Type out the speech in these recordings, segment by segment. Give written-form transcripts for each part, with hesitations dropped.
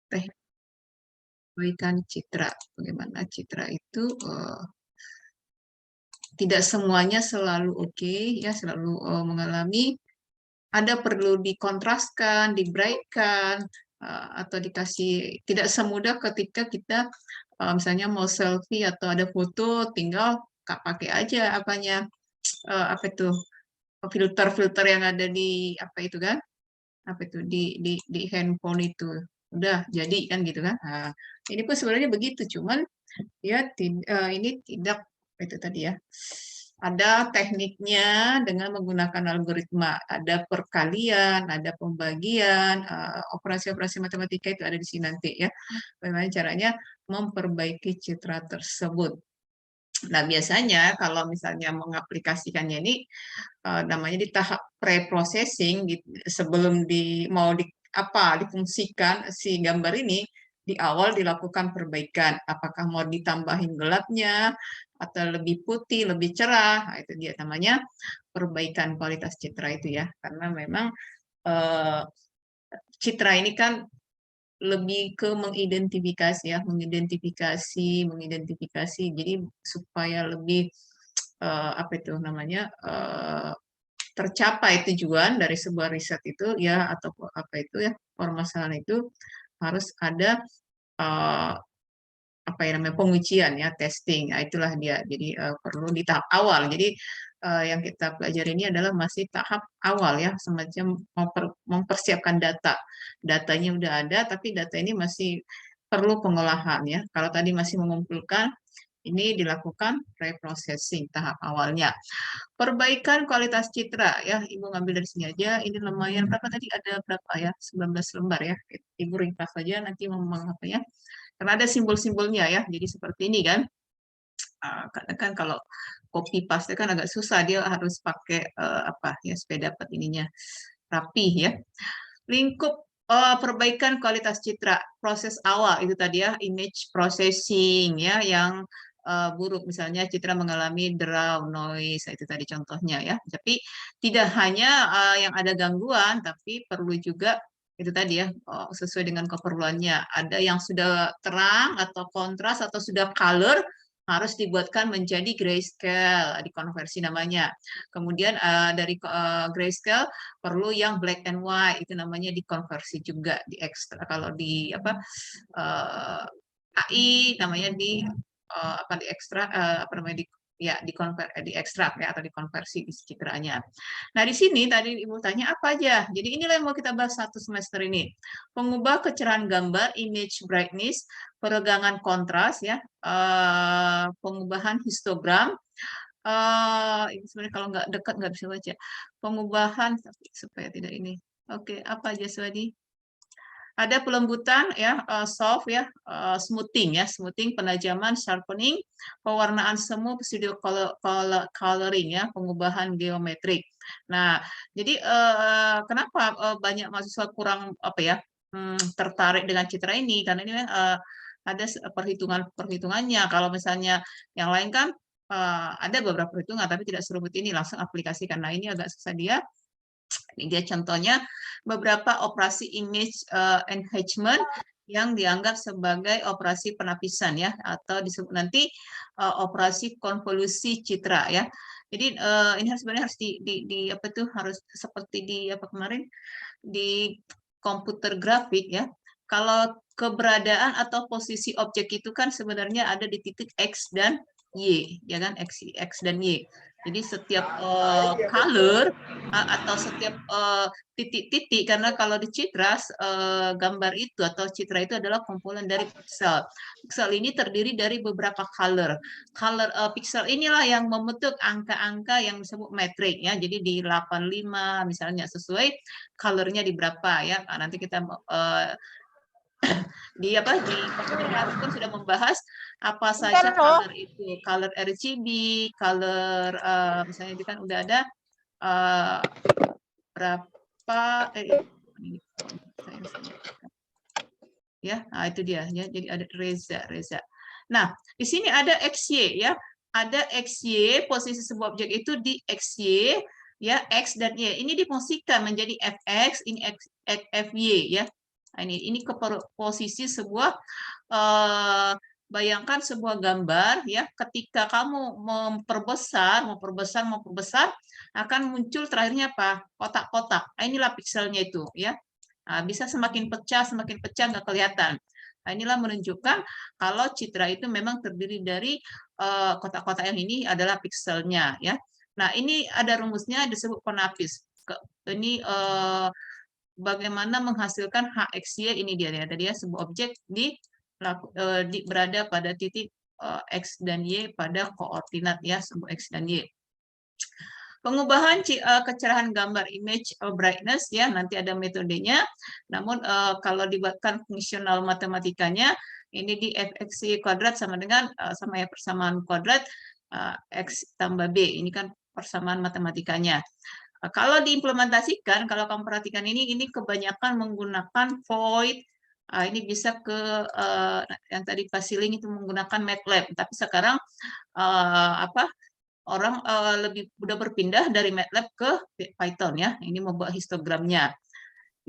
teknik perbaikan citra. Bagaimana citra itu tidak semuanya selalu oke, ya, selalu mengalami ada perlu dikontraskan, di-brightkan, atau dikasih tidak semudah ketika kita misalnya mau selfie atau ada foto tinggal pakai aja apanya apa itu filter-filter yang ada di apa itu kan apa itu di handphone itu udah jadi kan gitu kan. Nah, ini pun sebenarnya begitu cuman ya ini tidak itu tadi ya. Ada tekniknya dengan menggunakan algoritma, ada perkalian, ada pembagian, operasi-operasi matematika itu ada di sini nanti ya. Bagaimana caranya memperbaiki citra tersebut. Nah, biasanya kalau misalnya mengaplikasikannya ini namanya di tahap pre-processing sebelum mau difungsikan si gambar ini di awal dilakukan perbaikan. Apakah mau ditambahin gelapnya atau lebih putih, lebih cerah. Nah, itu dia namanya perbaikan kualitas citra itu ya. Karena memang eh, citra ini kan lebih ke mengidentifikasi ya, mengidentifikasi. Jadi supaya lebih apa itu namanya tercapai tujuan dari sebuah riset itu ya atau apa itu ya permasalahan itu harus ada uh, apa ya namanya pengujian ya testing. Nah, itulah dia. Jadi perlu di tahap awal. Jadi yang kita pelajari ini adalah masih tahap awal ya, semacam mempersiapkan data. Datanya udah ada, tapi data ini masih perlu pengolahan ya. Kalau tadi masih mengumpulkan, ini dilakukan pre-processing tahap awalnya. Perbaikan kualitas citra ya, Ibu ngambil dari sini aja. Ini lumayan berapa tadi? Ada berapa ya? 19 lembar ya. Ibu ringkas saja nanti ngomong apa ya. Karena ada simbol-simbolnya ya. Jadi seperti ini kan. Karena kan kalau copy paste kan agak susah, dia harus pakai apa ya supaya dapat ininya rapi ya. Lingkup perbaikan kualitas citra, proses awal itu tadi ya, image processing ya, yang buruk misalnya citra mengalami draw noise itu tadi contohnya ya. Tapi tidak hanya yang ada gangguan, tapi perlu juga itu tadi ya sesuai dengan keperluannya. Ada yang sudah terang atau kontras atau sudah color harus dibuatkan menjadi grayscale, dikonversi namanya. Kemudian dari grayscale perlu yang black and white itu namanya dikonversi juga di ekstra kalau di apa AI namanya di apa di ekstra apa namanya di ya di ekstrak ya atau dikonversi di citranya. Nah di sini tadi Ibu tanya apa aja. Jadi inilah yang mau kita bahas satu semester ini. Pengubah kecerahan gambar, image brightness, peregangan kontras ya, pengubahan histogram. Ini sebenarnya kalau nggak dekat nggak bisa baca. Pengubahan supaya tidak ini. Oke, apa aja Swadi? Ada pelembutan ya, soft ya, smoothing ya, smoothing, penajaman, sharpening, pewarnaan semu, pseudo coloring ya, pengubahan geometrik. Nah, jadi kenapa banyak mahasiswa kurang apa ya tertarik dengan citra ini? Karena ini kan ada perhitungannya. Kalau misalnya yang lain kan ada beberapa perhitungan, tapi tidak serumit ini langsung aplikasikan. Nah, ini agak susah dia. Ini dia contohnya beberapa operasi image enhancement yang dianggap sebagai operasi penapisan ya atau disebut nanti operasi konvolusi citra ya. Jadi ini sebenarnya harus di apa tuh harus seperti di apa kemarin di komputer grafik ya. Kalau keberadaan atau posisi objek itu kan sebenarnya ada di titik X dan Y, ya kan X dan Y. Jadi setiap color atau setiap titik-titik karena kalau di citra gambar itu atau citra itu adalah komponen dari pixel. Pixel ini terdiri dari beberapa color. Color pixel inilah yang membentuk angka-angka yang disebut metrik ya. Jadi di 85 misalnya sesuai colornya di berapa ya. Nah, nanti kita di apa di komputer grafik kan sudah membahas apa saja color itu, color RGB, color misalnya itu kan udah ada berapa ya, nah itu dia ya. Jadi ada Reza. Nah, di sini ada XY ya. Ada XY, posisi sebuah objek itu di XY ya, X dan Y. Ini difungsikan menjadi FX, ini FY ya. Nah, ini ke posisi sebuah eh, bayangkan sebuah gambar ya, ketika kamu memperbesar akan muncul terakhirnya apa? Kotak-kotak. Nah, inilah pikselnya itu ya. Nah, bisa semakin pecah nggak kelihatan. Nah, inilah menunjukkan kalau citra itu memang terdiri dari kotak-kotak yang ini adalah pikselnya ya. Nah, ini ada rumusnya disebut penapis. Ini bagaimana menghasilkan HXY, ini dia ya. Tadi ya, sebuah objek berada pada titik X dan Y pada koordinat ya, sebuah X dan Y. Pengubahan kecerahan gambar image brightness ya, nanti ada metodenya. Namun kalau dibuatkan fungsional matematikanya, ini di fx kuadrat sama dengan sama ya, persamaan kuadrat x tambah b. Ini kan persamaan matematikanya. Kalau diimplementasikan, kalau kamu perhatikan ini kebanyakan menggunakan void. Ini bisa ke yang tadi Pasiling itu menggunakan MATLAB, tapi sekarang apa orang lebih mudah berpindah dari MATLAB ke Python ya. Ini membuat histogramnya.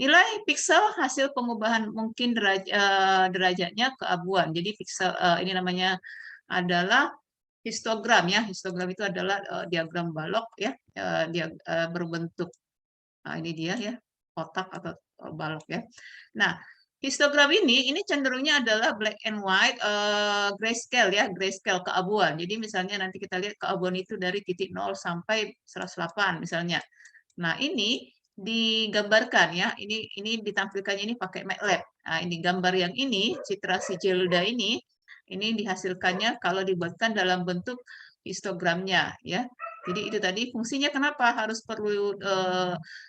Nilai piksel hasil pengubahan mungkin derajatnya keabuan. Jadi piksel ini namanya adalah histogram ya. Histogram itu adalah diagram balok ya, berbentuk. Nah, ini dia ya, kotak atau balok ya. Nah, histogram ini cenderungnya adalah black and white, grayscale ya, grayscale keabuan. Jadi misalnya nanti kita lihat keabuan itu dari titik 0 sampai 108 misalnya. Nah, ini digambarkan ya, ini ditampilkannya ini pakai MATLAB. Nah, ini gambar yang ini, citra si Zelda ini dihasilkannya kalau dibuatkan dalam bentuk histogramnya ya. Jadi itu tadi fungsinya kenapa harus perlu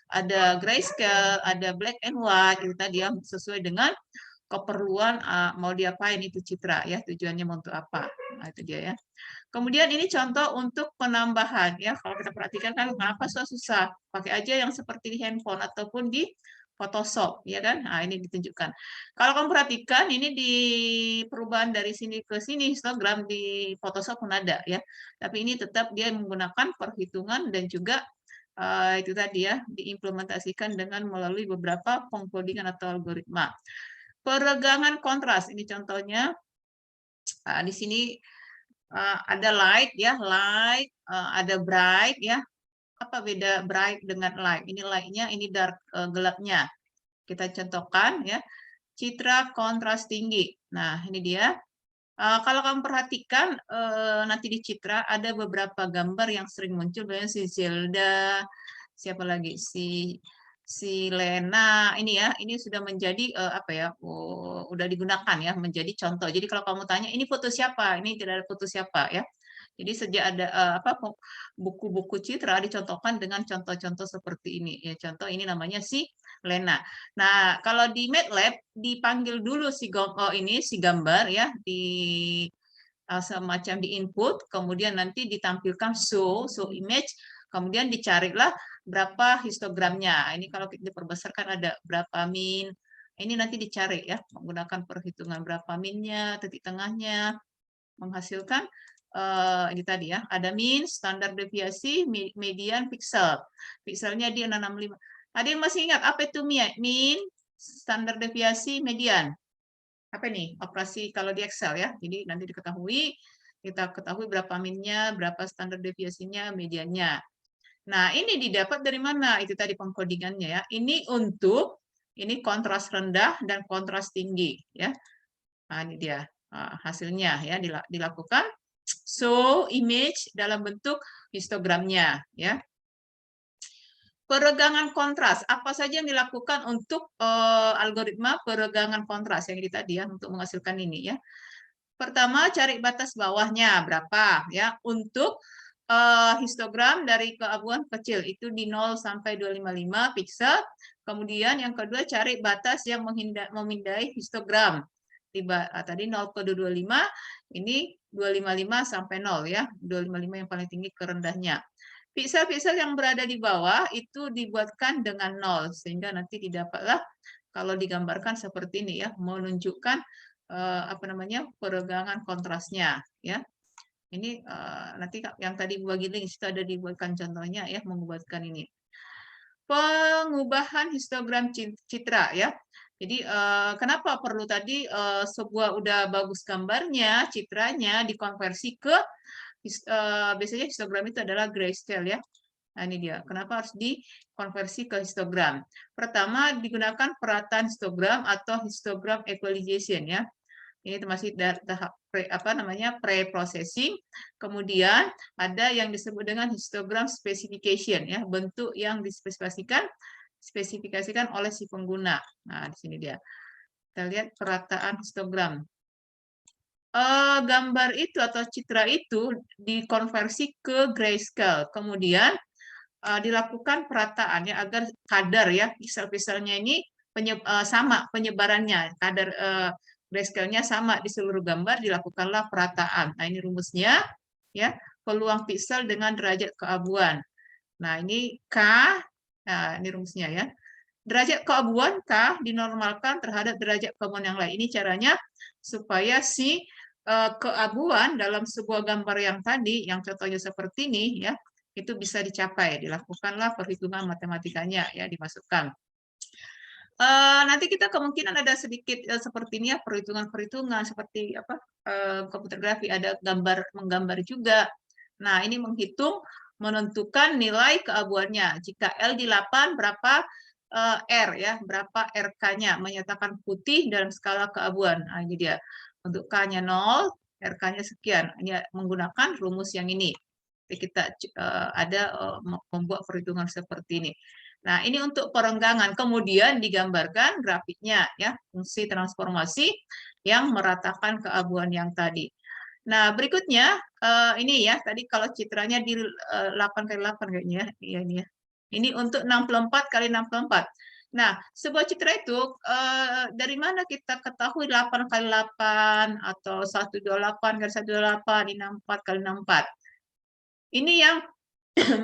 ada grayscale, ada black and white, itu tadi ya, sesuai dengan keperluan mau diapain itu citra ya, tujuannya untuk apa. Nah, itu dia ya. Kemudian ini contoh untuk penambahan ya. Kalau kita perhatikan kan kenapa susah, pakai aja yang seperti di handphone ataupun di Photoshop ya kan. Nah, ini ditunjukkan. Kalau kamu perhatikan ini di perubahan dari sini ke sini histogram di Photoshop pun ada ya. Tapi ini tetap dia menggunakan perhitungan dan juga itu tadi ya, diimplementasikan dengan melalui beberapa pengkodingan atau algoritma. Peregangan kontras ini contohnya di sini ada light ya, light, ada bright ya. Apa beda bright dengan light? Ini light-nya, ini dark, gelapnya. Kita contohkan ya, citra kontras tinggi. Nah, ini dia. Kalau kamu perhatikan nanti di citra ada beberapa gambar yang sering muncul, misalnya si Zelda, siapa lagi si Lena ini ya, ini sudah menjadi apa ya, udah digunakan ya menjadi contoh. Jadi kalau kamu tanya ini foto siapa, ini tidak ada foto siapa ya. Jadi sejak ada apa buku-buku citra dicontohkan dengan contoh-contoh seperti ini ya. Contoh ini namanya si Lena. Nah, kalau di MATLAB dipanggil dulu ini si gambar ya di semacam di input, kemudian nanti ditampilkan show image, kemudian dicarilah berapa histogramnya. Ini kalau diperbesarkan ada berapa min. Ini nanti dicari ya menggunakan perhitungan berapa minnya, titik tengahnya, menghasilkan ini tadi ya, ada min, standar deviasi, median, pixel. Pixelnya dia 65. Ada yang masih ingat apa itu min, standar deviasi, median? Apa nih? Operasi kalau di Excel ya. Jadi nanti kita ketahui berapa minnya, berapa standar deviasinya, mediannya. Nah, ini didapat dari mana? Itu tadi pengkodingannya ya. Ini kontras rendah dan kontras tinggi ya. Nah, ini dia hasilnya ya dilakukan show image dalam bentuk histogramnya ya. Peregangan kontras, apa saja yang dilakukan untuk algoritma peregangan kontras yang ini tadi ya untuk menghasilkan ini ya. Pertama cari batas bawahnya berapa ya untuk histogram dari keabuan kecil itu di 0 sampai 255 piksel. Kemudian yang kedua cari batas yang memindai histogram. Tadi 0 ke 225, ini 255 sampai 0 ya. 255 yang paling tinggi ke rendahnya. Piksel-piksel yang berada di bawah itu dibuatkan dengan 0 sehingga nanti didapatlah kalau digambarkan seperti ini ya, menunjukkan apa namanya peregangan kontrasnya ya. Ini nanti yang tadi bagi link itu ada dibuatkan contohnya ya, membuatkan ini. Pengubahan histogram citra ya. Jadi kenapa perlu tadi sebuah udah bagus gambarnya, citranya dikonversi ke biasanya histogram itu adalah grayscale ya. Nah, ini dia. Kenapa harus dikonversi ke histogram? Pertama, digunakan perataan histogram atau histogram equalization ya. Ini masih tahap apa namanya pre-processing. Kemudian ada yang disebut dengan histogram specification ya, bentuk yang spesifikasikan oleh si pengguna. Nah, di sini dia. Kita lihat perataan histogram. Gambar itu atau citra itu dikonversi ke grayscale. Kemudian dilakukan perataan ya agar kadar ya pixel-pixelnya ini sama penyebarannya, kadar grayscale-nya sama di seluruh gambar, dilakukanlah perataan. Nah, ini rumusnya ya, peluang pixel dengan derajat keabuan. Nah, ini K, nah ini rumusnya ya. Derajat keabuan K dinormalkan terhadap derajat keabuan yang lain. Ini caranya supaya si keabuan dalam sebuah gambar yang tadi, yang contohnya seperti ini, ya, itu bisa dicapai. Dilakukanlah perhitungan matematikanya, ya, dimasukkan. Nanti kita kemungkinan ada sedikit seperti ini ya, perhitungan-perhitungan seperti apa komputer grafik, ada menggambar juga. Nah, ini menghitung, menentukan nilai keabuannya. Jika L di 8, berapa R ya, berapa RK-nya, menyatakan putih dalam skala keabuan. Nah, ini dia. Untuk K-nya 0, RK-nya sekian. Hanya menggunakan rumus yang ini. Jadi kita ada membuat perhitungan seperti ini. Nah, ini untuk perenggangan. Kemudian digambarkan grafiknya, ya, fungsi transformasi yang meratakan keabuan yang tadi. Nah, berikutnya ini ya, tadi kalau citranya di 8 kali 8 kayaknya, ya, ini ya. Ini untuk 64 kali 64. Nah, sebuah citra itu dari mana kita ketahui 8 kali 8 atau 128 kali 128, 64 kali 64. Ini yang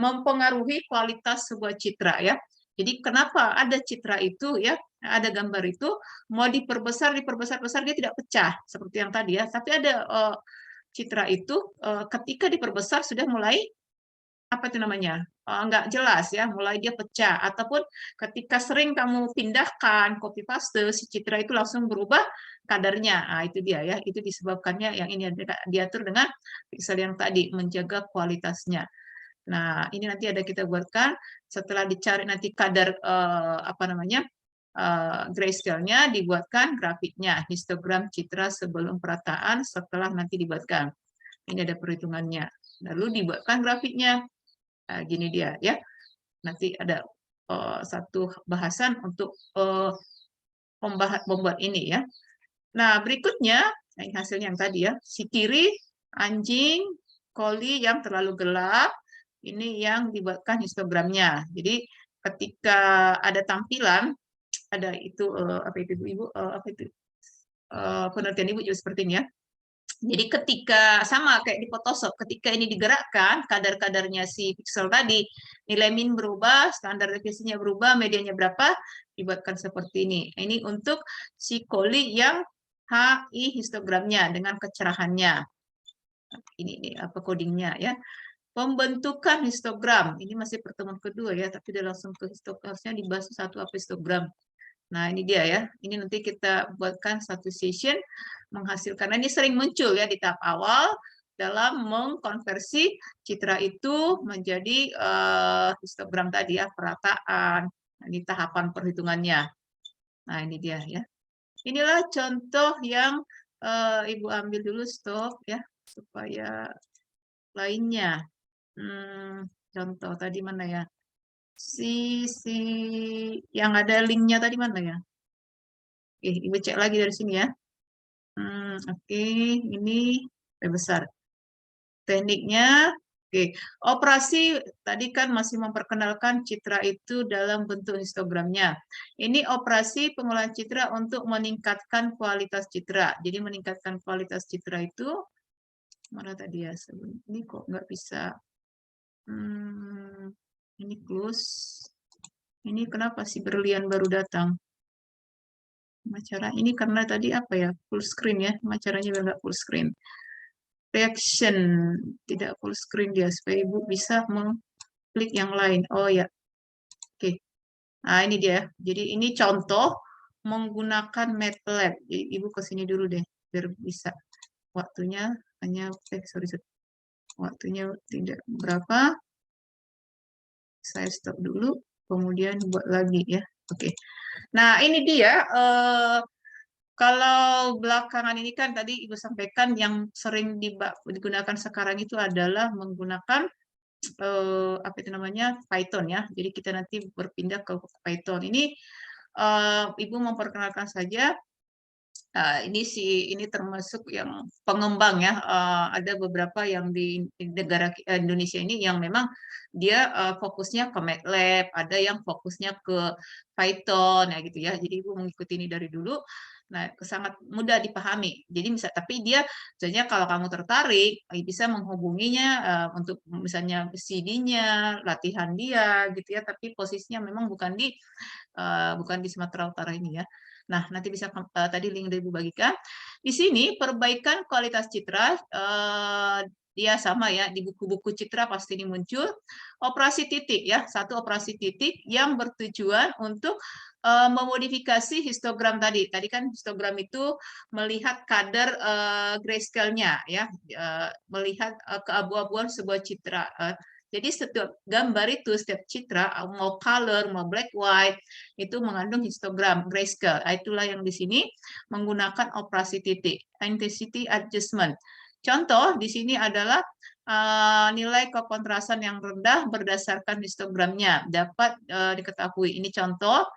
mempengaruhi kualitas sebuah citra ya. Jadi kenapa ada citra itu ya, ada gambar itu mau diperbesar dia tidak pecah seperti yang tadi ya. Tapi ada citra itu ketika diperbesar sudah mulai apa itu namanya nggak jelas ya, mulai dia pecah, ataupun ketika sering kamu pindahkan copy paste si citra itu langsung berubah kadarnya. Nah, itu dia ya, itu disebabkannya yang ini diatur dengan pixel yang tadi, menjaga kualitasnya. Nah, ini nanti ada kita buatkan setelah dicari nanti kadar apa namanya grayscale-nya, dibuatkan grafiknya, histogram citra sebelum perataan setelah nanti dibuatkan. Ini ada perhitungannya. Lalu dibuatkan grafiknya. Nah, gini dia ya. Nanti ada satu bahasan untuk membuat ini ya. Nah, berikutnya ini hasilnya yang tadi ya. Si kiri anjing koli yang terlalu gelap, ini yang dibuatkan histogramnya. Jadi ketika ada tampilan, ada itu apa itu ibu apa itu penelitian ibu juga seperti ini ya. Jadi ketika sama kayak di Photoshop, ketika ini digerakkan, kadar-kadarnya si pixel tadi, nilai min berubah, standar deviasinya berubah, medianya berapa, dibuatkan seperti ini. Ini untuk si koli yang HI histogramnya dengan kecerahannya. Ini apa codingnya ya. Pembentukan histogram, ini masih pertemuan kedua ya, tapi dia langsung ke histogram, harusnya dibahas satu apa histogram. Nah, ini dia ya. Ini nanti kita buatkan satu session menghasilkan. Nah, ini sering muncul ya di tahap awal dalam mengkonversi citra itu menjadi histogram tadi ya, perataan. Nah, ini tahapan perhitungannya. Nah, ini dia ya. Inilah contoh yang Ibu ambil dulu stop ya, supaya lainnya. Contoh tadi mana ya? Si yang ada linknya tadi mana ya? Oke, Ibu cek lagi dari sini ya. Oke, ini besar. Tekniknya, oke. Operasi tadi kan masih memperkenalkan citra itu dalam bentuk histogramnya. Ini operasi pengolahan citra untuk meningkatkan kualitas citra. Jadi meningkatkan kualitas citra itu, mana tadi ya? Ini kok nggak bisa. Ini close. Ini kenapa sih berlian baru datang? Cara ini karena tadi apa ya, full screen ya, caranya juga nggak full screen. Reaction tidak full screen dia supaya ibu bisa mengklik yang lain. Oh ya, oke. Nah ini dia. Jadi ini contoh menggunakan MATLAB. Jadi Ibu ke sini dulu deh, biar bisa. Waktunya hanya, sorry, waktunya tidak berapa. Saya stop dulu, kemudian buat lagi ya. Oke. Nah, ini dia. Kalau belakangan ini kan tadi Ibu sampaikan yang sering digunakan sekarang itu adalah menggunakan apa itu namanya, Python ya. Jadi kita nanti berpindah ke Python. Ini Ibu memperkenalkan saja. Ini termasuk yang pengembang ya. Ada beberapa yang di negara Indonesia ini yang memang dia fokusnya ke MATLAB, ada yang fokusnya ke Python ya gitu ya. Jadi Ibu mengikuti ini dari dulu. Nah, sangat mudah dipahami. Jadi tapi dia misalnya kalau kamu tertarik, bisa menghubunginya untuk misalnya CD-nya, latihan dia gitu ya. Tapi posisinya memang bukan di Sumatera Utara ini ya. Nah, nanti bisa tadi link dari Ibu bagikan. Di sini perbaikan kualitas citra dia sama ya, di buku-buku citra pasti ini muncul. Operasi titik ya, satu operasi titik yang bertujuan untuk memodifikasi histogram tadi. Tadi kan histogram itu melihat kadar grayscale-nya ya, melihat keabu-abuan sebuah citra. Jadi setiap gambar itu, setiap citra, mau color, mau black white, itu mengandung histogram, grayscale. Itulah yang di sini menggunakan operasi titik, intensity adjustment. Contoh di sini adalah nilai kekontrasan yang rendah berdasarkan histogramnya dapat diketahui. Ini contoh,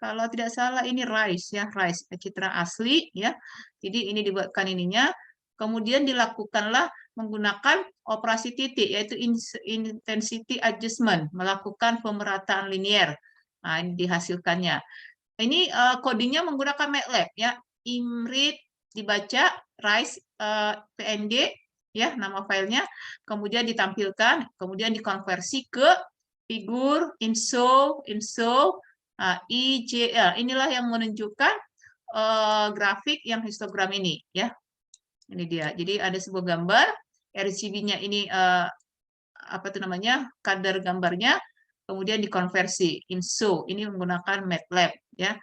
kalau tidak salah ini rise ya, rise citra asli ya. Jadi ini dibuatkan ininya, kemudian dilakukanlah menggunakan operasi titik, yaitu intensity adjustment, melakukan pemerataan linier. Nah, ini dihasilkannya. Ini codingnya menggunakan MATLAB ya. Imread dibaca, rise PNG ya nama filenya, kemudian ditampilkan, kemudian dikonversi ke figur, INSO, IJL. Inilah yang menunjukkan grafik yang histogram ini ya. Ini dia. Jadi ada sebuah gambar, RGB-nya ini apa itu namanya, kadar gambarnya, kemudian dikonversi INSO. Ini menggunakan MATLAB ya.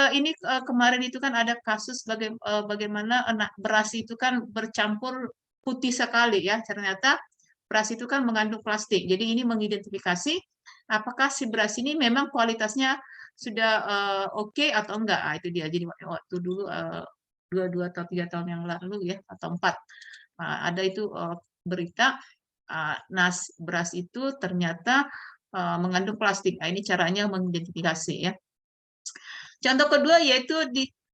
Ini kemarin itu kan ada kasus bagaimana beras itu kan bercampur putih sekali ya. Ternyata beras itu kan mengandung plastik. Jadi ini mengidentifikasi apakah si beras ini memang kualitasnya sudah oke atau enggak. Itu dia. Jadi waktu dulu 2 atau 3 tahun yang lalu ya, atau 4. Ada itu berita beras itu ternyata mengandung plastik. Ini caranya mengidentifikasi ya. Contoh kedua yaitu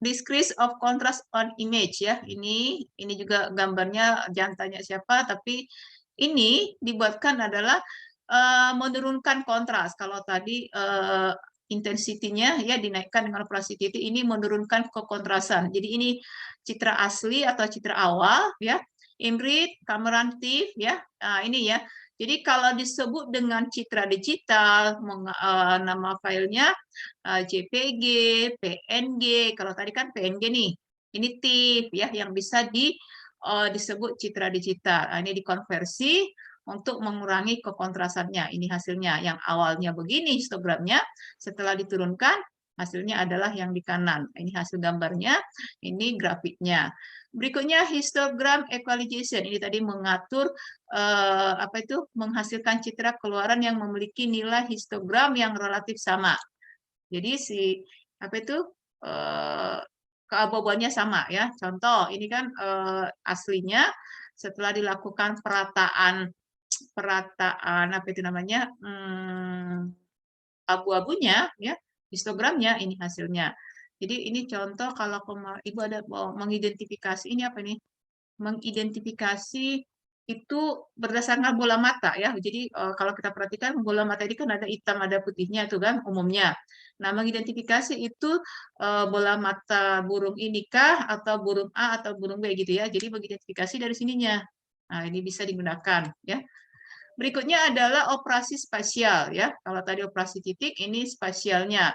decrease of contrast on image ya. Ini juga gambarnya, jangan tanya siapa, tapi ini dibuatkan adalah menurunkan kontras. Kalau tadi intensitinya ya dinaikkan dengan operasi titik, ini menurunkan kekontrasan. Jadi ini citra asli atau citra awal ya. Imread, Kamerativ ya. Nah, ini ya. Jadi kalau disebut dengan citra digital, nama filenya JPG, PNG. Kalau tadi kan PNG nih, ini TIFF ya yang bisa disebut citra digital. Nah, ini dikonversi untuk mengurangi kekontrasannya. Ini hasilnya yang awalnya begini histogramnya, setelah diturunkan hasilnya adalah yang di kanan. Ini hasil gambarnya, ini grafiknya. Berikutnya histogram equalization. Ini tadi mengatur apa itu, menghasilkan citra keluaran yang memiliki nilai histogram yang relatif sama. Jadi apa itu keabu-abuannya sama ya. Contoh ini kan aslinya setelah dilakukan perataan apa itu namanya, abu-abunya ya, histogramnya, ini hasilnya. Jadi ini contoh kalau Ibu ada mengidentifikasi ini apa nih? Mengidentifikasi itu berdasarkan bola mata ya. Jadi kalau kita perhatikan bola mata ini kan ada hitam ada putihnya itu kan umumnya. Nah, mengidentifikasi itu bola mata burung ini kah atau burung A atau burung B gitu ya. Jadi mengidentifikasi dari sininya. Nah, ini bisa digunakan ya. Berikutnya adalah operasi spasial ya. Kalau tadi operasi titik, ini spasialnya.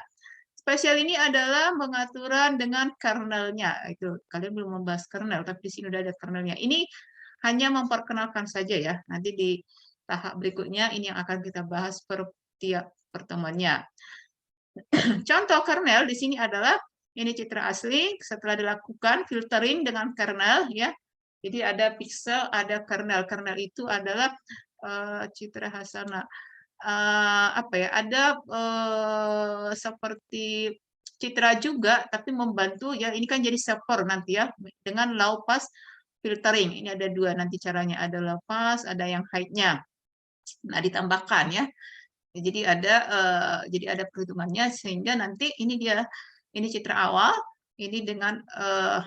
Spasial ini adalah pengaturan dengan kernelnya. Itu kalian belum membahas kernel, tapi di sini udah ada kernelnya. Ini hanya memperkenalkan saja ya. Nanti di tahap berikutnya ini yang akan kita bahas per tiap pertemuannya. Contoh kernel di sini adalah ini citra asli setelah dilakukan filtering dengan kernel ya. Jadi ada pixel, ada kernel. Kernel itu adalah citra Hasana. Apa ya? Ada seperti citra juga, tapi membantu ya. Ini kan jadi server nanti ya dengan low pass filtering. Ini ada dua nanti caranya. Ada low pass, ada yang high-nya. Nah, ditambahkan ya. Jadi ada perhitungannya sehingga nanti ini citra awal, ini dengan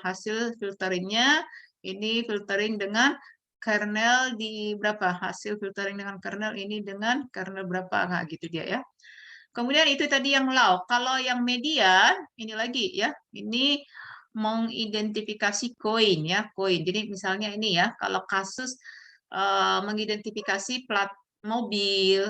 hasil filteringnya, ini filtering dengan kernel di berapa, hasil filtering dengan kernel ini dengan kernel berapa, nah gitu dia ya. Kemudian itu tadi yang low. Kalau yang median, ini lagi ya, ini mengidentifikasi koin ya, koin. Jadi misalnya ini ya, kalau kasus mengidentifikasi plat mobil,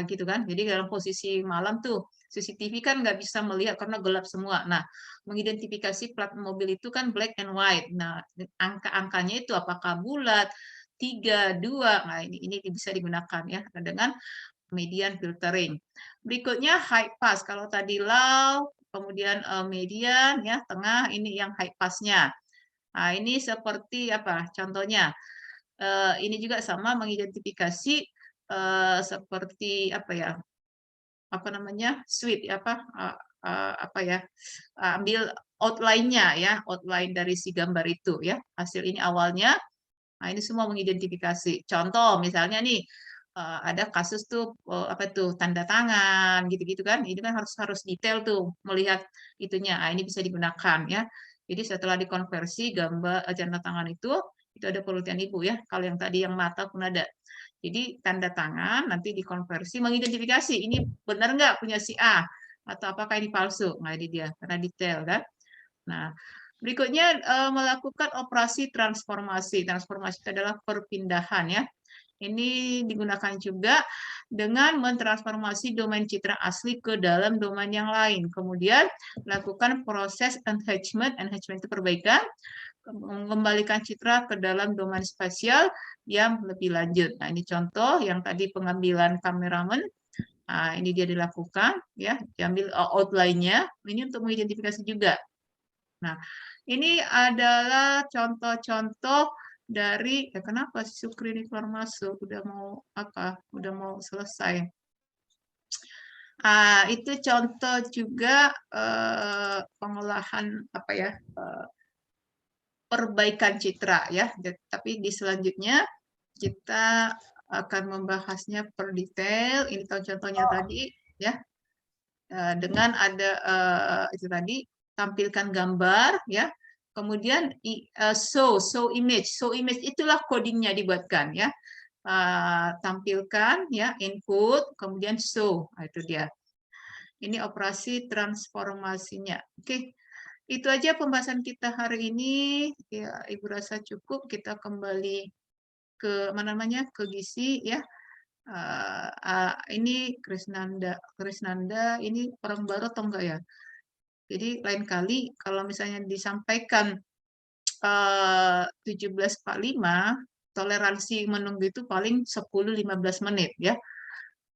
gitu kan. Jadi dalam posisi malam tuh, CCTV kan nggak bisa melihat karena gelap semua. Nah, mengidentifikasi plat mobil itu kan black and white. Nah, angka-angkanya itu apakah bulat, 3, 2. Nah, ini bisa digunakan ya dengan median filtering. Berikutnya high pass. Kalau tadi low, kemudian median, ya tengah, ini yang high passnya. Nah, ini seperti apa? Contohnya, ini juga sama mengidentifikasi seperti apa ya? Apa namanya? Suite apa ya? Ambil outline-nya ya, outline dari si gambar itu ya. Hasil ini awalnya. Nah, ini semua mengidentifikasi. Contoh misalnya nih ada kasus tuh apa tuh tanda tangan gitu-gitu kan. Ini kan harus harus detail tuh melihat itunya. Nah, ini bisa digunakan ya. Jadi setelah dikonversi gambar tanda tangan itu ada penelitian Ibu ya. Kalau yang tadi yang mata pun ada. Jadi tanda tangan nanti dikonversi mengidentifikasi ini benar nggak punya si A atau apakah ini palsu. Nah, ini dia karena detail kan. Nah, berikutnya melakukan operasi transformasi. Transformasi itu adalah perpindahan ya. Ini digunakan juga dengan mentransformasi domain citra asli ke dalam domain yang lain. Kemudian lakukan proses enhancement. Enhancement itu perbaikan, mengembalikan citra ke dalam domain spasial yang lebih lanjut. Nah, ini contoh yang tadi pengambilan kameramen. Nah, ini dia dilakukan ya, diambil outline-nya. Ini untuk mengidentifikasi juga. Nah, ini adalah contoh-contoh dari kenapa si Sukri ini keluar masuk udah mau apa? Udah mau selesai. Itu contoh juga pengolahan apa ya? Perbaikan citra ya. Tapi di selanjutnya kita akan membahasnya per detail. Ini contohnya tadi ya. Dengan ada itu tadi tampilkan gambar ya, kemudian show image itulah codingnya dibuatkan ya. Tampilkan ya input kemudian show. Nah, itu dia, ini operasi transformasinya. Oke, itu aja pembahasan kita hari ini ya. Ibu rasa cukup. Kita kembali ke mana namanya, ke gizi ya. Ini Krisnanda ini orang baru atau enggak ya? Jadi lain kali kalau misalnya disampaikan 17.45, toleransi menunggu itu paling 10-15 menit ya.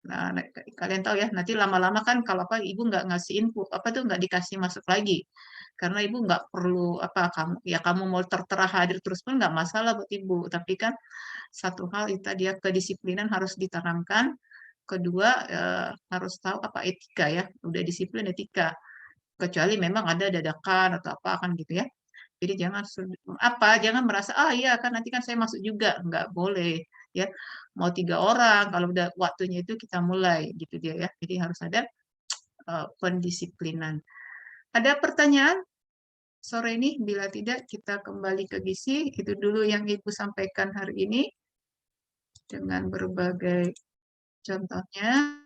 Nah, kalian tahu ya, nanti lama-lama kan kalau apa ibu nggak ngasih info, apa tuh nggak dikasih masuk lagi. Karena ibu nggak perlu apa kamu mau tertera hadir terus pun nggak masalah buat ibu. Tapi kan satu hal itu dia kedisiplinan harus ditanamkan. Kedua harus tahu apa etika ya, udah disiplin etika. Kecuali memang ada dadakan atau apa kan gitu ya. Jadi jangan merasa iya kan nanti kan saya masuk juga, nggak boleh ya. Mau 3 orang kalau udah waktunya itu kita mulai gitu dia ya. Jadi harus ada pendisiplinan. Ada pertanyaan sore ini? Bila tidak kita kembali ke gizi. Itu dulu yang Ibu sampaikan hari ini dengan berbagai contohnya.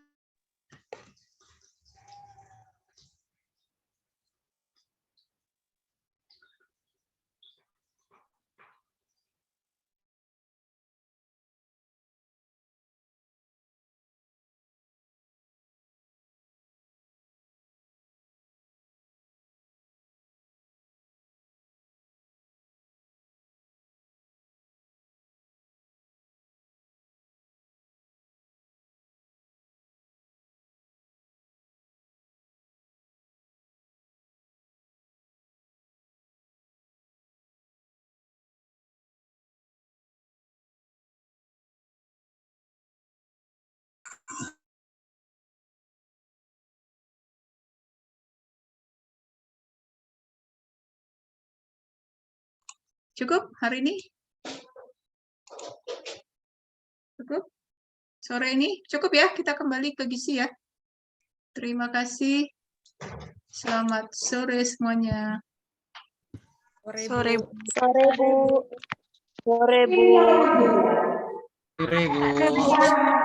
Cukup hari ini? Cukup? Sore ini? Cukup ya? Kita kembali ke gizi ya. Terima kasih. Selamat sore semuanya. Sore, Bu. Sore, Bu. Sore, Bu. Sore, Bu.